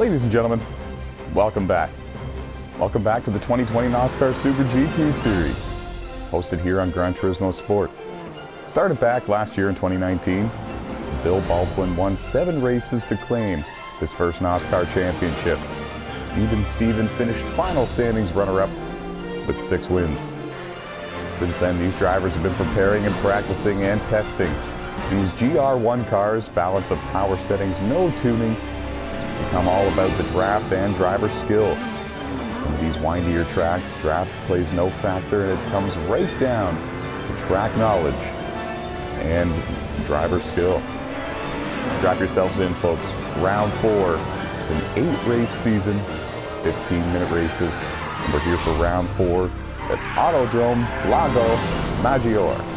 Ladies and gentlemen, welcome back. Welcome back to the 2020 NOSSCAR Super GT Series, hosted here on Gran Turismo Sport. Started back last year in 2019, Bill Baldwin won 7 races to claim his first NOSSCAR championship. Even Steven finished final standings runner-up with 6 wins. Since then, these drivers have been preparing and practicing and testing. These GR1 cars, balance of power settings, no tuning, it's become all about the draft and driver skill. Some of these windier tracks, draft plays no factor, and it comes right down to track knowledge and driver skill. Strap yourselves in, folks. Round 4. It's an 8-race season, 15-minute races. And we're here for round 4 at Autodrome Lago Maggiore.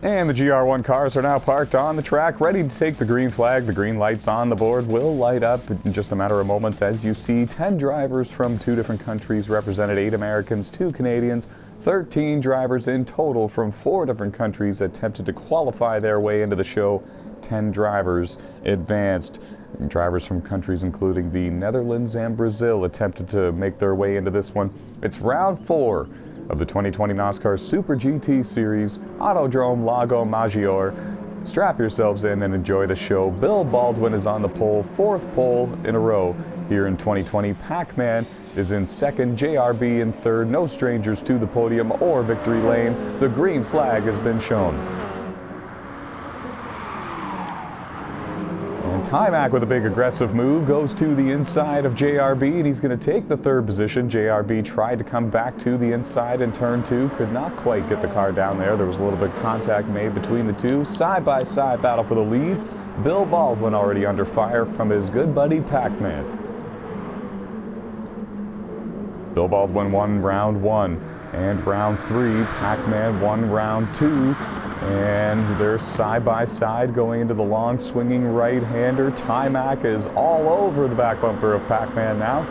And the GR1 cars are now parked on the track, ready to take the green flag. The green lights on the board will light up in just a matter of moments. As you see, 10 drivers from 2 different countries represented, 8 Americans, 2 Canadians, 13 drivers in total from 4 different countries attempted to qualify their way into the show. 10 drivers advanced. Drivers from countries including the Netherlands and Brazil attempted to make their way into this one. It's round 4 of the 2020 NOSSCAR Super GT Series, Autodrome Lago Maggiore. Strap yourselves in and enjoy the show. Bill Baldwin is on the pole, 4th pole in a row here in 2020. Pac-Man is in 2nd, JRB in 3rd. No strangers to the podium or victory lane. The green flag has been shown. Timac with a big aggressive move goes to the inside of JRB, and he's going to take the 3rd position. JRB tried to come back to the inside in turn 2, could not quite get the car down there. There was a little bit of contact made between the two. Side-by-side battle for the lead. Bill Baldwin already under fire from his good buddy Pac-Man. Bill Baldwin won round 1 and round 3. Pac-Man won round 2. And they're side-by-side going into the long swinging right-hander. Timac is all over the back bumper of Pac-Man now.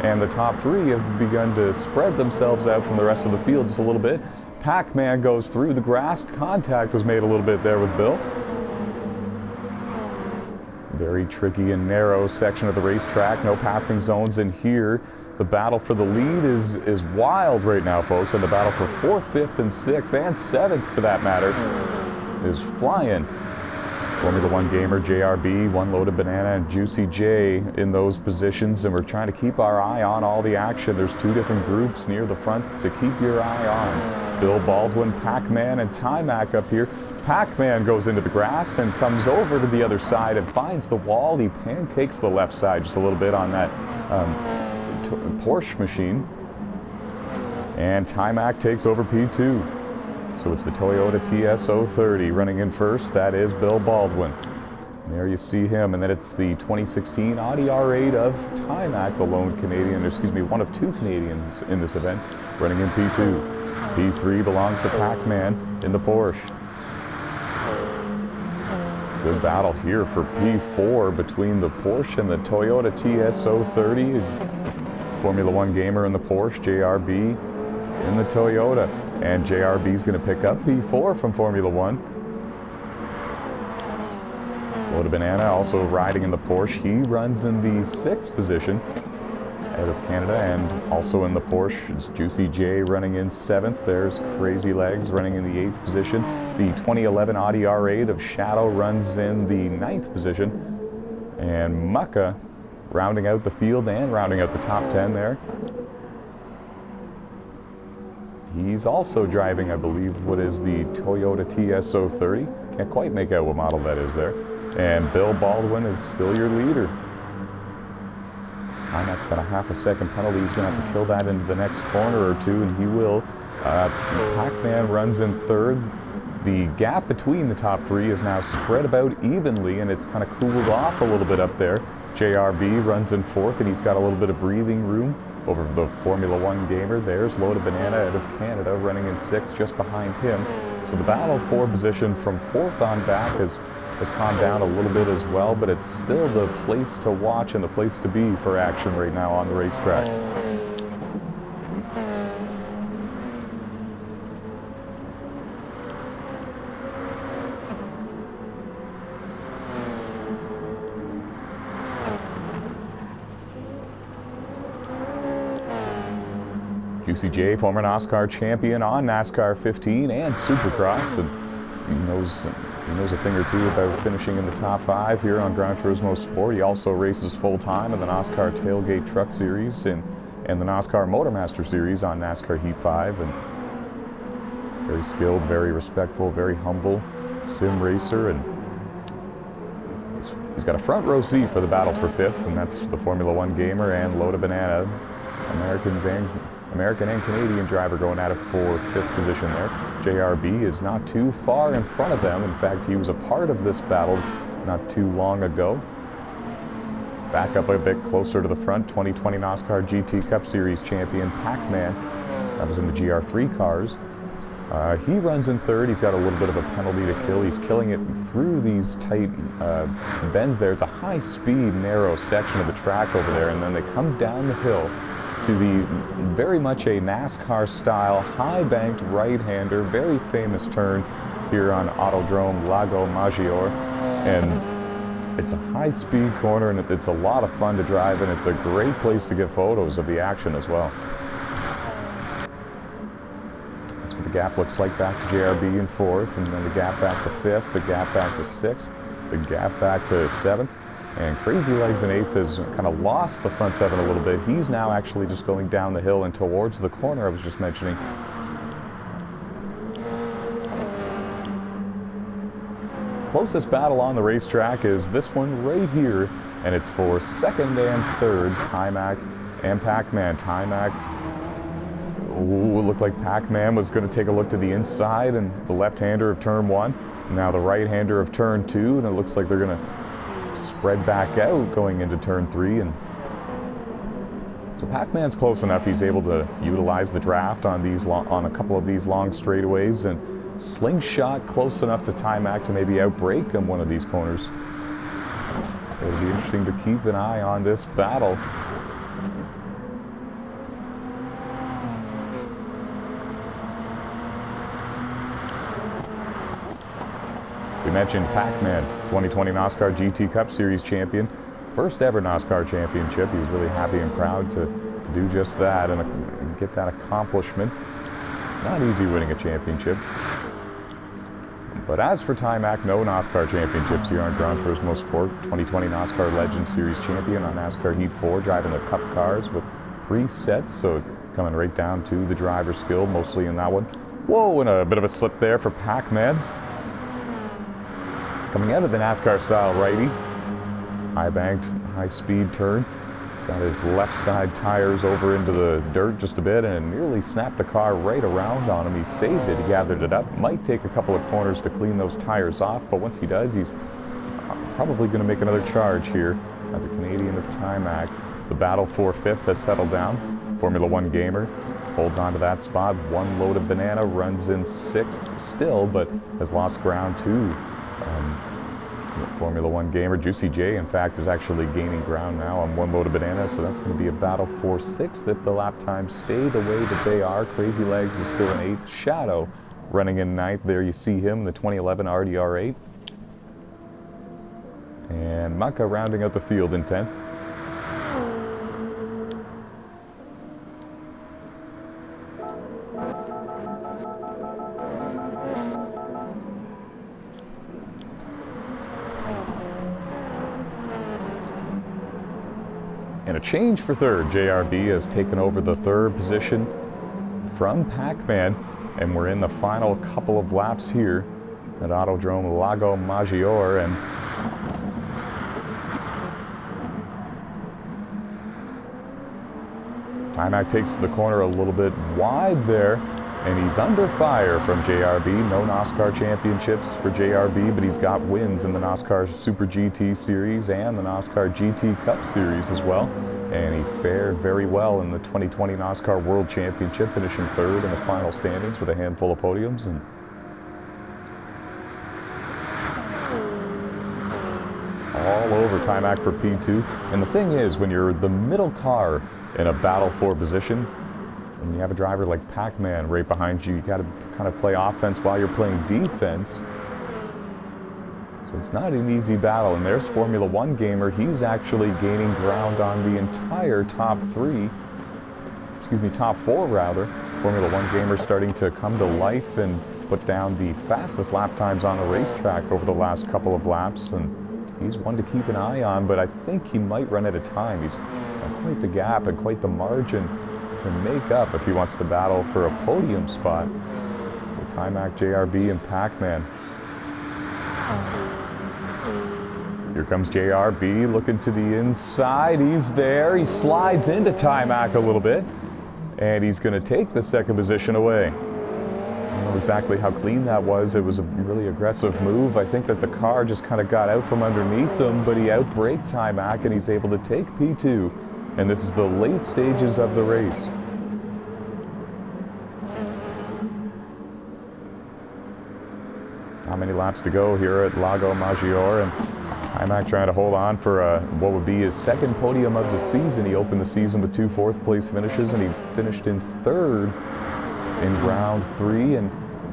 And the top 3 have begun to spread themselves out from the rest of the field just a little bit. Pac-Man goes through the grass. Contact was made a little bit there with Bill. Very tricky and narrow section of the racetrack. No passing zones in here. The battle for the lead is wild right now, folks, and the battle for 4th, 5th, and 6th, and 7th for that matter, is flying. Formula 1 gamer, JRB, One Loaded Banana, and Juicy J in those positions, and we're trying to keep our eye on all the action. There's 2 different groups near the front to keep your eye on. Bill Baldwin, Pac-Man, and Timac up here. Pac-Man goes into the grass and comes over to the other side and finds the wall. He pancakes the left side just a little bit on that Porsche machine, and Timac takes over P2. So it's the Toyota TS030 running in first. That is Bill Baldwin. There you see him, and then it's the 2016 Audi R8 of Timac, the lone Canadian, one of 2 Canadians in this event, running in P2. P3 belongs to Pac-Man in the Porsche. Good battle here for P4 between the Porsche and the Toyota TS030. Formula 1 gamer in the Porsche, JRB in the Toyota. And JRB is going to pick up P4 from Formula 1. Loaded Banana also riding in the Porsche. He runs in the 6th position out of Canada, and also in the Porsche is Juicy J running in 7th. There's Crazy Legs running in the 8th position. The 2011 Audi R8 of Shadow runs in the 9th position. And Mucka rounding out the field and rounding out the top 10 there. He's also driving, I believe, what is the Toyota TS030. Can't quite make out what model that is there. And Bill Baldwin is still your leader. Timac's got a half a second penalty. He's going to have to kill that into the next corner or two, and he will. Pac-Man runs in third. The gap between the top three is now spread about evenly, and it's kind of cooled off a little bit up there. JRB runs in fourth, and he's got a little bit of breathing room over the Formula One gamer. There's Loaded Banana out of Canada running in sixth just behind him. So the battle for position from fourth on back has calmed down a little bit as well, but it's still the place to watch and the place to be for action right now on the racetrack. Juicy J, former NOSSCAR champion on NASCAR 15 and Supercross, and he knows a thing or two about finishing in the top 5 here on Gran Turismo Sport. He also races full-time in the NOSSCAR Tailgate Truck Series and the NOSSCAR Motormaster Series on NASCAR Heat 5, and very skilled, very respectful, very humble sim racer, and he's got a front row seat for the battle for 5th, and that's the Formula One gamer and Loaded Banana, American and Canadian driver going at it for 5th position there. JRB is not too far in front of them. In fact, he was a part of this battle not too long ago. Back up a bit closer to the front, 2020 NOSSCAR GT Cup Series champion Pac-Man. That was in the GR3 cars. He runs in third. He's got a little bit of a penalty to kill. He's killing it through these tight bends there. It's a high-speed, narrow section of the track over there, and then they come down the hill to the very much a NASCAR-style high-banked right-hander, very famous turn here on Autodrome Lago Maggiore, and it's a high-speed corner, and it's a lot of fun to drive, and it's a great place to get photos of the action as well. That's what the gap looks like back to JRB in 4th, and then the gap back to 5th, the gap back to 6th, the gap back to 7th. And Crazy Legs in 8th has kind of lost the front 7 a little bit. He's now actually just going down the hill and towards the corner I was just mentioning. Closest battle on the racetrack is this one right here, and it's for 2nd and 3rd, Timac and Pac-Man. Timac, looked like Pac-Man was going to take a look to the inside and the left-hander of turn 1. Now the right-hander of turn 2, and it looks like they're going to spread back out going into turn 3, and so Pac-Man's close enough. He's able to utilize the draft on a couple of these long straightaways, and slingshot close enough to Timac to maybe outbrake him one of these corners. It'll be interesting to keep an eye on this battle. We mentioned Pac-Man, 2020 NOSSCAR GT Cup Series champion, first ever NOSSCAR championship. He was really happy and proud to do just that and get that accomplishment. It's not easy winning a championship. But as for Timac, no NOSSCAR championships here on Gran Turismo Sport. 2020 NOSSCAR Legends Series champion on NASCAR Heat 4, driving the Cup cars with 3 sets, so coming right down to the driver skill, mostly in that one. Whoa, and a bit of a slip there for Pac-Man. Coming out of the NASCAR style righty, high banked, high speed turn, got his left side tires over into the dirt just a bit and nearly snapped the car right around on him. He saved it, he gathered it up. Might take a couple of corners to clean those tires off, but once he does, he's probably going to make another charge here at the Canadian of Timac. The battle for 5th has settled down. Formula One gamer holds on to that spot. One Loaded Banana runs in 6th still, but has lost ground to Formula One gamer. Juicy J, in fact, is actually gaining ground now on One Loaded Banana, so that's going to be a battle for 6th if the lap times stay the way that they are. Crazy Legs is still in 8th. Shadow running in 9th. There you see him, the 2011 RDR8. And Maka rounding out the field in 10th. And a change for 3rd. JRB has taken over the 3rd position from Pac-Man, and we're in the final couple of laps here at Autodrome Lago Maggiore, and Timac takes the corner a little bit wide there, and he's under fire from JRB. No NOSSCAR championships for JRB, but he's got wins in the NOSSCAR Super GT Series and the NOSSCAR GT Cup Series as well. And he fared very well in the 2020 NOSSCAR World Championship, finishing third in the final standings with a handful of podiums. And all over Timac for P2. And the thing is, when you're the middle car in a battle for position, and you have a driver like Pac-Man right behind you, you got to kind of play offense while you're playing defense. So it's not an easy battle. And there's Formula One gamer. He's actually gaining ground on the entire top four rather. Formula One gamer starting to come to life and put down the fastest lap times on the racetrack over the last couple of laps. And he's one to keep an eye on, but I think he might run out of time. He's got quite the gap and quite the margin to make up if he wants to battle for a podium spot with Timac, JRB, and Pac-Man. Here comes JRB looking to the inside. He's there. He slides into Timac a little bit, and he's going to take the second position away. I don't know exactly how clean that was. It was a really aggressive move. I think that the car just kind of got out from underneath him, but he outbraked Timac, and he's able to take P2. And this is the late stages of the race. Not many laps to go here at Lago Maggiore, and Timac trying to hold on for what would be his second podium of the season. He opened the season with 2 fourth-place finishes, and he finished in third in round 3, and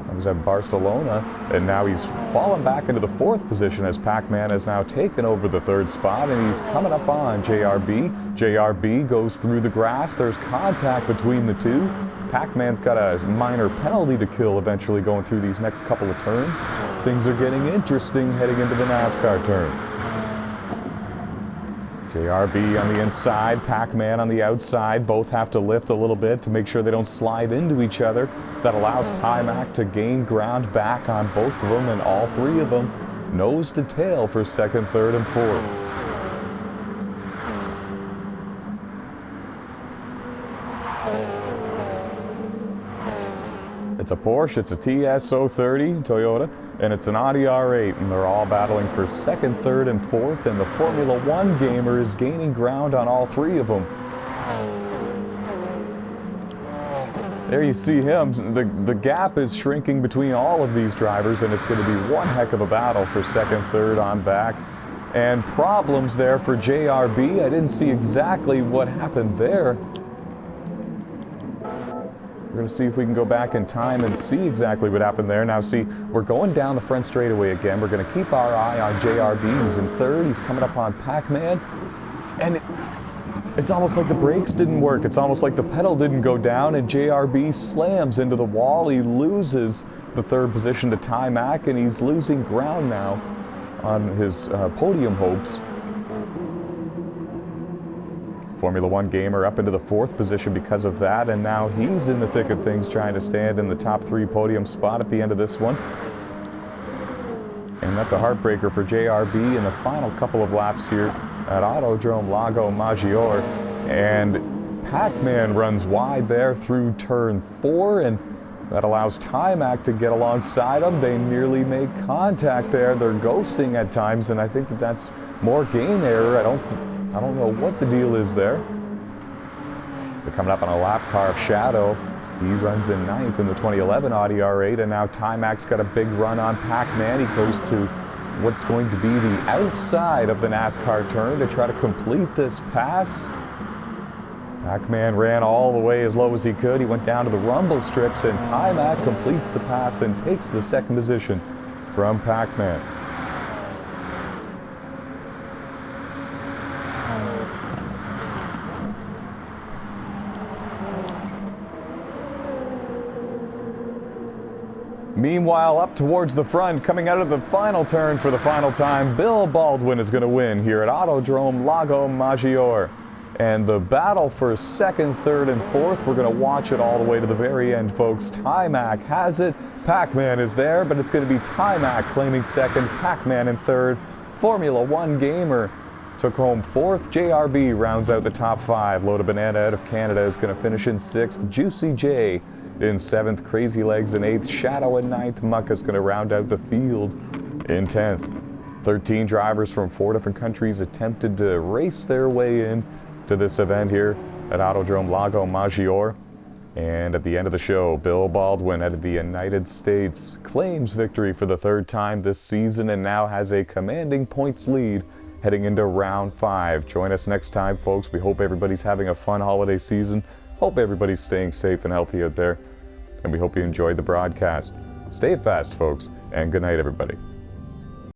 that was at Barcelona. And now he's fallen back into the 4th position as Pac-Man has now taken over the 3rd spot, and he's coming up on JRB. JRB goes through the grass. There's contact between the two. Pac-Man's got a minor penalty to kill eventually going through these next couple of turns. Things are getting interesting heading into the NASCAR turn. JRB on the inside, Pac-Man on the outside. Both have to lift a little bit to make sure they don't slide into each other. That allows Timac to gain ground back on both of them, and all three of them nose to tail for 2nd, 3rd, and 4th. It's a Porsche, it's a TS030 Toyota, and it's an Audi R8, and they're all battling for 2nd, 3rd, and 4th, and the Formula One gamer is gaining ground on all three of them. There you see him. The gap is shrinking between all of these drivers, and it's going to be one heck of a battle for 2nd, 3rd on back. And problems there for JRB. I didn't see exactly what happened there. We're going to see if we can go back in time and see exactly what happened there. Now see, we're going down the front straightaway again. We're going to keep our eye on JRB. He's in 3rd. He's coming up on Pac-Man. And it's almost like the brakes didn't work. It's almost like the pedal didn't go down, and JRB slams into the wall. He loses the 3rd position to Timac, and he's losing ground now on his podium hopes. Formula One gamer up into the 4th position because of that, and now he's in the thick of things trying to stand in the top 3 podium spot at the end of this one. And that's a heartbreaker for JRB in the final couple of laps here at Autodrome Lago Maggiore. And Pac-Man runs wide there through turn 4, and that allows Timac to get alongside him. They nearly make contact there. They're ghosting at times, and I think that that's more game error. I don't know what the deal is there. They're coming up on a lap car of Shadow. He runs in 9th in the 2011 Audi R8, and now Timac's got a big run on Pac-Man. He goes to what's going to be the outside of the NASCAR turn to try to complete this pass. Pac-Man ran all the way as low as he could. He went down to the rumble strips, and Timac completes the pass and takes the 2nd position from Pac-Man. Meanwhile, up towards the front, coming out of the final turn for the final time, Bill Baldwin is going to win here at Autodrome Lago Maggiore. And the battle for 2nd, 3rd, and 4th, we're going to watch it all the way to the very end, folks. Timac has it. Pac-Man is there, but it's going to be Timac claiming 2nd, Pac-Man in 3rd. Formula One gamer took home 4th. JRB rounds out the top 5. Load of Banana out of Canada is going to finish in 6th. Juicy J in 7th. Crazy Legs in 8th. Shadow in 9th. Muck is going to round out the field in 10th. 13 drivers from 4 different countries attempted to race their way in to this event here at Autodrome Lago Maggiore. And at the end of the show, Bill Baldwin out of the United States claims victory for the 3rd time this season and now has a commanding points lead heading into round 5. Join us next time, folks. We hope everybody's having a fun holiday season. Hope everybody's staying safe and healthy out there. And we hope you enjoyed the broadcast. Stay fast, folks, and good night, everybody.